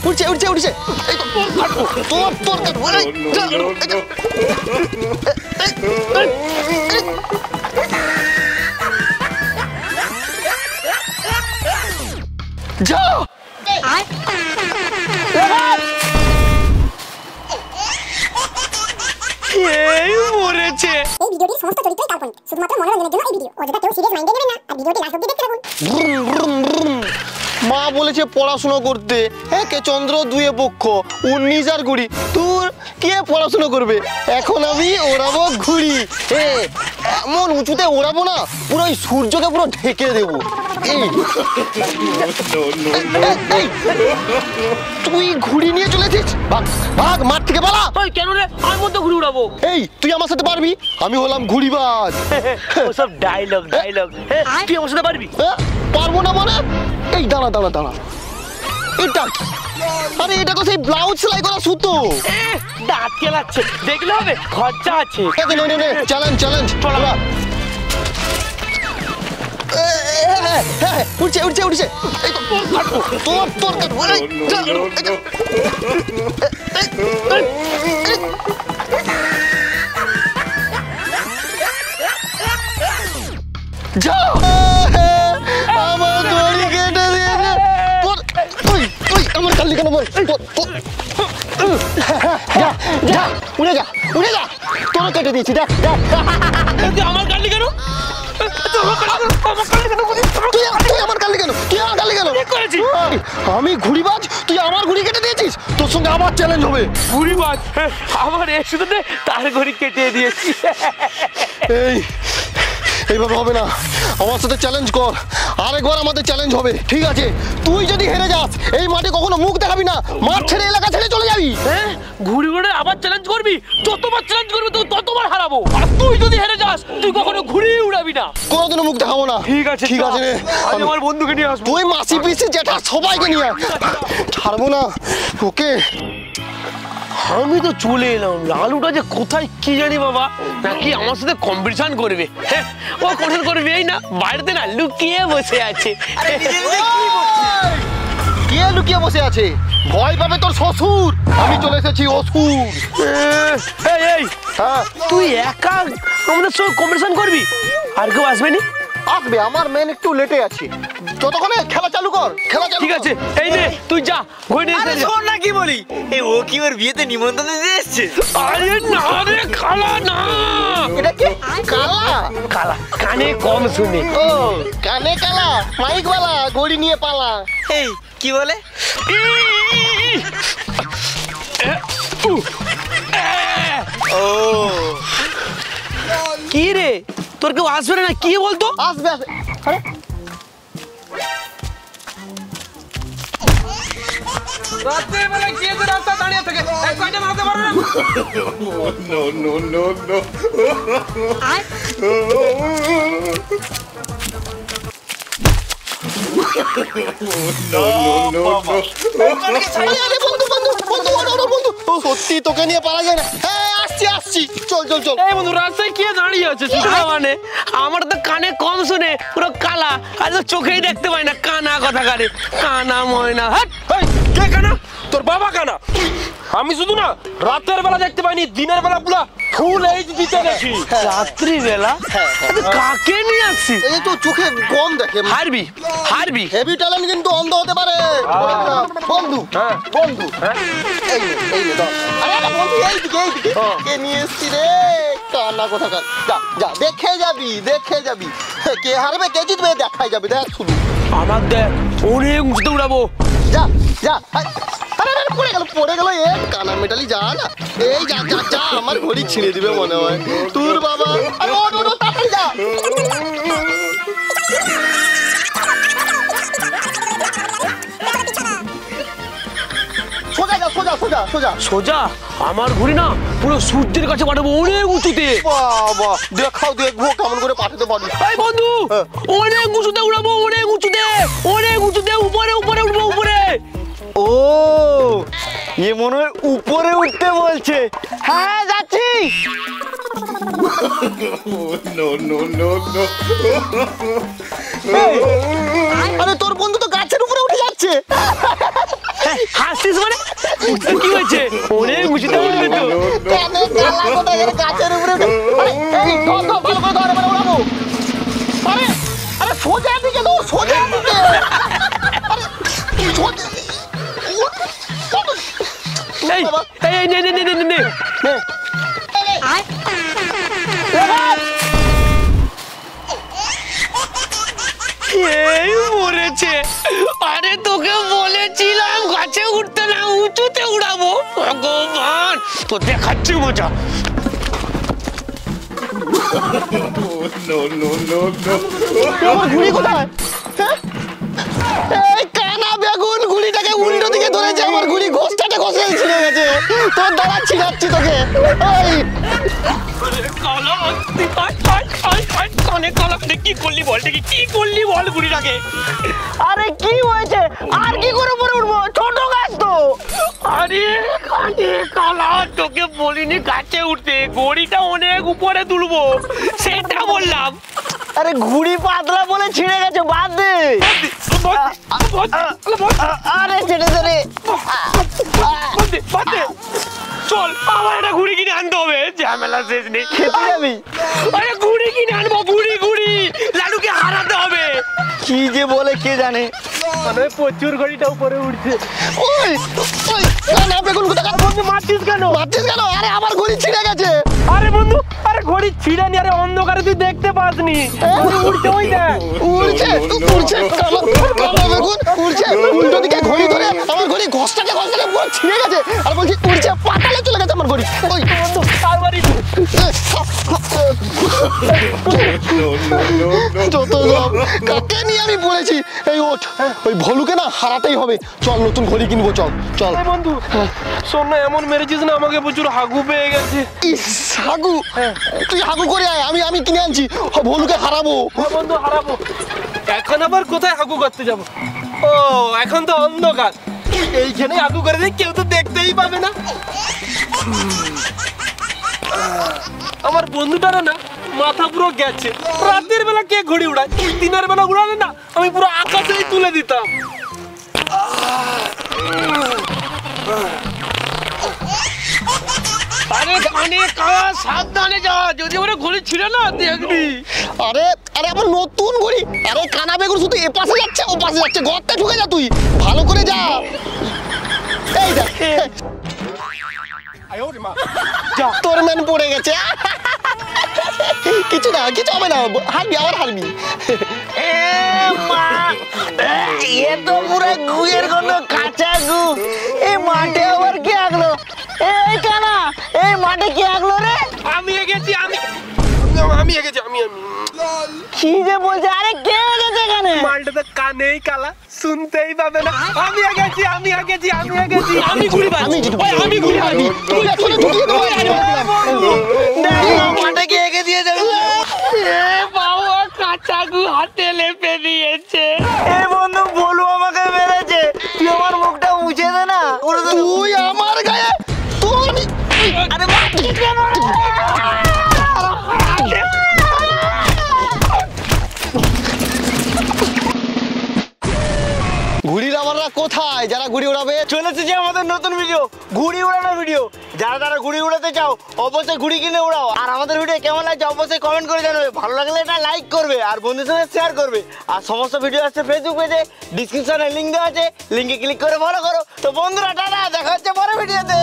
উঠছে উঠছে উঠছে তোর তোর যা এই মরেছে। এই ভিডিওটির সমস্ত চরিত্রই কাল্পনিক, শুধুমাত্র মনোরঞ্জনের জন্য এই ভিডিও। অযথা কেউ সিরিয়াস মাইন্ডে নেবেন না আর ভিডিওটি লাস্ট অবধি দেখতে থাকুন। মা বলেছে পড়াশোনা করতে, একে চন্দ্র দুয়ে পক্ষ 19 আর 20, তোর কে পড়াশোনা করবে? এখন আমি ওড়াবো ঘুড়ি, এমন উঁচুতে ওড়াবো না পুরো ওই সূর্যকে পুরো ঢেকে দেবো। তুই ঘুড়ি নিয়ে চলেছিস, ভাগ ভাগ মাঠ থেকে পালা। কেন রে? আমি মতো ঘুড়ি উড়াবো। এই তুই আমার সাথে পারবি? আমি হলাম ঘুড়িবাজ। ওসব ডায়লগ ডায়লগ। তুই আমার সাথে পারবি? পারবো না মানে? এই দাঁড়া দাঁড়া দাঁড়া, এটা কি? আরে এটা তো সেই ব্লাউজ সেলাই করা সুতো। দাঁত কেলাচ্ছে, দেখলে হবে, খরচা আছে। চ্যালেঞ্জ চ্যালেঞ্জ চলা। উঠছে উঠছে উঠছে তোর তোর যা আমার দড়ি কেটে দিয়েছে। তুই আমার কালি কেন বল? যা যা উড়ে যা উড়ে যা, তোর কেটে দিয়েছি। দেখ দেখ আমার কালি কেন? আমি ঘুড়িবাজ, তুই আমার ঘুড়ি কেটে দিয়েছিস, তোর সঙ্গে আবার চ্যালেঞ্জ হবে। ঘুড়িবাজ আমার একসাথে তার ঘড়ি কেটে দিয়েছি। এইভাবে হবে না, আমার সাথে চ্যালেঞ্জ কর, আরেকবার আমাদের চ্যালেঞ্জ হবে, ঠিক আছে? তুই যদি হেরে যাস এই মাঠে কখনো মুখ দেখাবি না, মাঠ ছেড়ে এলাকা ছেড়ে চলে যাবি। ঘুড়ি ঘুরে আবার চ্যালেঞ্জ করবি? যতবার চ্যালেঞ্জ করবি তো ততবার হারাবো। আর তুই যদি হেরে যাস তুই কখনো ঘুড়ি উড়াবি না। কোনোদিনও মুখ দেখাবো না। ঠিক আছে ঠিক আছে, আমি আমার বন্ধুকে নিয়ে আসবো। তুই মাসি পিসি জেঠা সবাইকে নিয়ে আয়, ছাড়বো না ওকে। আমি তো চলে এলাম, লালুটা যে কোথায় কি জানি বাবা, নাকি আমার সাথে কম্পিটিশন করবে। ও কঠোর করবে এই না, বাইরেতে না লুকিয়ে বসে আছে। কে লুকিয়ে বসে আছে? ভয় পাবে তোর শ্বশুর, আমি চলে এসেছি অসুর। এই তুই একা আমাদের সঙ্গে কম্পিটিশন করবি? আর কেউ আসবে না? আসবে, আমার মেন একটু লেটে আছে, ততক্ষণে খেলা চালু কর। খেলা চালু, ঠিক আছে। এই নে তুই যা, ঘুরে নিয়ে আরে শোন না কি বলি, ও কি ওর বিয়েতে নিমন্ত্রণ দিতে এসেছে? আরে না রে, খালা না। এটা কি কালা? কালা কানে কম শুনে। ও কানে কালা, মাইক वाला, গড়ি নিয়ে পালা। এই কি বলে? ও কি রে, তোর কেউ আসবে না? কি বলতো? আসবে আসবে। আরে রাতে বেলা কি এত রাস্তা দাঁড়িয়ে থাকে, এক পাইটা মারতে পারো না? No. সত্যি তোকে নিয়ে পারা যায় না। আসছি, চল চল চল। এই বন্ধু, রাস্তায় কে দাঁড়িয়ে আছে? মানে আমার তো কানে কম শুনে পুরো কালা, আর তো চোখেই দেখতে পাই না, কানা কথা কারে, কানা ময়না। কে কানা? তোর বাবা কানা। আমি শুধু না রাতের বেলা দেখতে পাইনি, দিনের বেলা পুরো ফুল এইচ দিতে দেখি। রাত্রি বেলা কাকে নিয়ে আসছি? এই তো চোখে কম দেখে। হারবি হেভি ট্যালেন্ট কিন্তু অন্ধ হতে পারে বন্ধু। বন্ধু এই নে ধর। আরে বন্ধু এইদিকে কে নিয়ে এসছি রে, কান্না কোথাকার। যা দেখে যাবি কে হারবে কে জিতবে দেখাই যাবে। দেখ শুধু আমার দেখ, অনেক উঁচুতে উড়াবো। যা আরে পড়ে গেল এ কানা মেটালি। যা না, এই যা আমার ঘড়ি ছিঁড়ে দিবে মনে হয় তোর বাবা। আরে ওঠ তাড়াতাড়ি যা। সোজা আমার ঘুড়ি না পুরো সূর্যের কাছে পাঠাবো, অনেক উঁচুতে। বাবা দেখবো কেমন করে পাঠাতে পারি। এই বন্ধু, অনেক উঁচুতে উড়াবো, অনেক উঁচুতে, উপরে উঠবো, উপরে। ও এ মনে হয় উপরে উঠতে বলছে। হ্যাঁ যাচ্ছি। No. আরে তোর বন্ধু তো গাছের উপরে উঠে যাচ্ছে। হাসছিস মানে কি হয়েছে অনেক উঁচুতে উঠবে তো কানে কালা কোথাকার গাছের উপরে আরে এই ধর ধর ভালো করে ধর এবার উড়াবো আরে আরে সোজা দিকে ধর সোজা দিকে আরে সোজা এই এই নে নে নে নে নে এই মরেছে আরে তোকে বলেছিলাম গাছে উঠতে না উঁচুতে উড়াবো ভগবান তো দেখাচ্ছি মজা No, no, no, no. আমার ঘুড়ি কোথায় হ্যাঁ? এই কানা বেগুন ঘুড়িটাকে উল্টো দিকে ধরেছে আমার ঘুড়ি ঘোষটাতে ঘষে ছিঁড়ে গেছে তোর দ্বারা ছিঁড়াচ্ছি তোকে এই কি করলি বল দেখি কি করলি বল ঘুড়িটাকে আরে কি হয়েছে আর কি করে উপরে উঠবো ছোট গাছ তো আরে কানে কালা তোকে বলিনি গাছে উঠতে গড়িটা অনেক উপরে তুলবো সেটা বললাম আরে ঘুড়ি পাতলা বলে ছিঁড়ে গেছে বাদ দে আরে ছেড়ে দে রে চল আমার একটা ঘুড়ি কিনে আনতে হবে ঝামেলা শেষ নেই খেতে যাবি আরে ঘুড়ি কিনে আনবো ঘুড়ি ঘুড়ি লালুকে হারাতে হবে কি যে বলে কে জানে মানে প্রচুর ঘড়িটা উপরে উঠছে ওই ওই কানা বেগুন কোথাকার বন্ধু মারছিস কেন মারছিস কেন আরে আমার ঘুড়ি ছিঁড়ে গেছে আরে বন্ধু আরে ঘড়ি ছিঁড়ে নি আরে অন্ধকারে তুই দেখতে পাসনি উঠছে ওই দেখ উড়ছে উড়ছে কানা বেগুন উড়ছে উল্টো দিকে ঘড়ি ধরে আমার ঘড়ি ঘষটাকে পুরো ছিঁড়ে গেছে আর বলছি উড়ছে পাতালে চলে গেছে আমার ঘড়ি ওই বন্ধু আরবারই No, no, no, no. যত সব কাকে নিয়ে আমি বলেছি এই ওঠ ওই ভলুকে না হারাতেই হবে চল নতুন ঘড়ি কিনবো চল চল আরে বন্ধু শোন না এমন মেরেছিস না আমাকে প্রচুর হাগু পেয়ে গেছে ইস হাগু তুই হাগু করে আয় আমি কিনে আনছি ভলুকে হারাবো বন্ধু হারাবো এখন আবার কোথায় হাগু করতে যাব ও এখন তো অন্ধকার এইখানে হাগু করে দিই কেউ তো দেখতেই পাবে না আমার বন্ধুটারা না মাথা পুরো গেছে রাতের বেলা কে ঘড়ি উড়ায় দিনের বেলা উড়ালে না আমি পুরো আকাশেই তুলে দিতাম আরে কানে কাজ সাবধানে যা যদি ওরা ঘড়ি ছিল না দেখবি আরে আরে আমার নতুন ঘড়ি আরে কানা বেগুন শুধু এ পাশে যাচ্ছে ও পাশে যাচ্ছে গর্তে ঢুকে যা তুই ভালো করে যা এই দেখ যা তোর ম্যান পড়ে গেছে কিছু না কিছু হবে না হারবি আবার হারবি এ তো পুরো গুয়ের কোনো কাঁচা গু এই মাঠে আবার কি আগলো এই কানা এই মাঠে কি আগলো রে আমি এগেছি আমি এগেছি আমি কি যে বলছে আরে কে গেছে এখানে মালটা তো কানেই কালা শুনতেই পাবে না আমি এগেছি আমি ঘুরি আমি আমি ঘুরে আসবি তুই আসলে ঢুকিয়ে দেবো মাঠে গিয়ে এগিয়ে দিয়ে যাবে এ বাবা কাঁচা গু হাতে লেপে দিয়েছে এ বন্ধু বলু আমাকে মেরেছে তুই আমার মুখটা মুছে দে না তুই আমার গায়ে তোর আরে মাঠে কেন ঘুড়ির আমাররা কোথায় যারা ঘুড়ি উড়াবে চলে এসেছে আমাদের নতুন ভিডিও ঘুড়ি উড়ানোর ভিডিও যারা ঘুড়ি উড়াতে চাও অবশ্যই ঘুড়ি কিনে উড়াও আর আমাদের ভিডিও কেমন লাগছে অবশ্যই কমেন্ট করে জানাবে ভালো লাগলে এটা লাইক করবে আর বন্ধুদের সঙ্গে শেয়ার করবে আর সমস্ত ভিডিও আছে ফেসবুক পেজে ডিসক্রিপশনে লিংক দেওয়া আছে লিংকে ক্লিক করে ফলো করো তো বন্ধুরা টাটা দেখা হচ্ছে পরের ভিডিওতে